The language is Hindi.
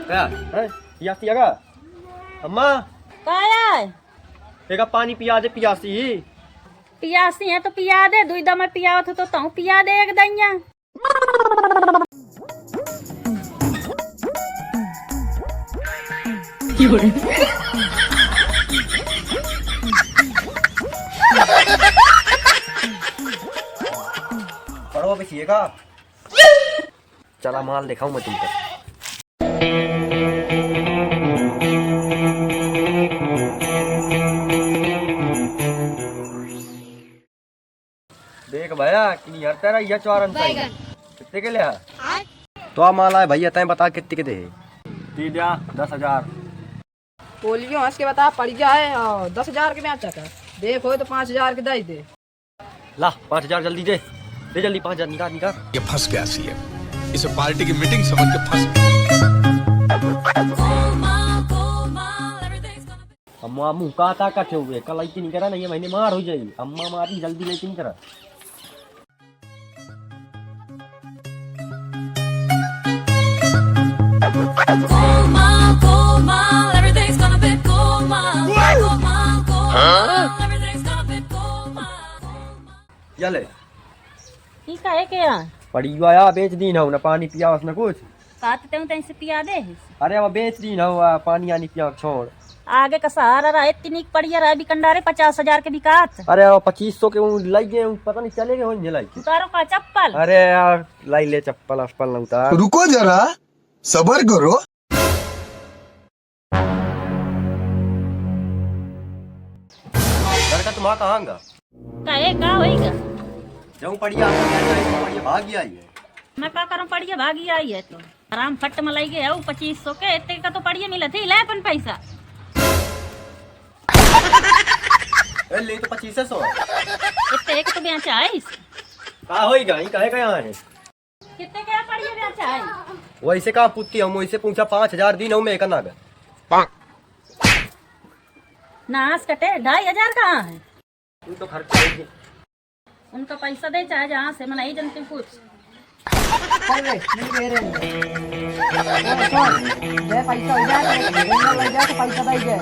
क्या है पियासी आगा अम्मा काया है? एक पानी पिया दे पियासी पियासी है तो पिया दे, दुई दम पिया तो तू पिया दे एक दैया। पढ़ो पिछिएगा चला माल दिखाऊं मैं तुमको। देख भैया कि हर तेरा यह चौरन चाहिए कितने के लिया तो आ माल आए भैया तय बता कितने के दे दी दिया 10,000 बोलियो हंस के बता पड़ जाए 10,000 के में अच्छा कर देखो तो 5,000 के दे दे। ला 5,000 जल्दी दे जल्दी 5,000 निकाल निकाल। ये फंस गया सीएम, इसे पार्टी की मीटिंग समझ के फंस गया। अम्मा मुँह का ताकत हुए कल आई नहीं करा नहीं महीने मार हो जाएगी अम्मा मारी जल्दी लेती नहीं करा। चले ठीक है क्या पड़ी आया बेच दी ना ना पानी पिया उसने कुछ काटते हूँ तैसे पिया दे। अरे वो बेच दी ना हुआ पानी आनी पिया छोड़ आगे का सहारा रहा इतनी पड़ी रहा अभी कंडारे 50,000 के बिकात। अरे वो 2500 के लाई गए पता नहीं चलेगा हो लाई उतारो का चप्पल। अरे यार लाई ले चप्पल अप्पल ना उतार रुको जरा सबर करो। लड़का तुम्हारा कहाँ गा का होएगा जाऊँ पढ़िया भागी आई है मैं का करूँ पढ़िया भागी आई है तो आराम फट मलाई गए 2500 के इतने का तो पढ़िया मिला थी ले अपन पैसा ले तो 2500 इतने एक तो बेचा है कहाँ होएगा ये कहे यहाँ है कितने क्या पढ़िया बेचा है वैसे कहाँ पूछती हम वैसे पूछा 5,000 दिन मैं करना नाश कटे 2,500 कहाँ है तो खर्चा उनका पैसा दे चाहे जहाँ से मैं नहीं जानती कुछ। चल रे नहीं दे रहे दे पैसा हो जाए तो पैसा दे दे।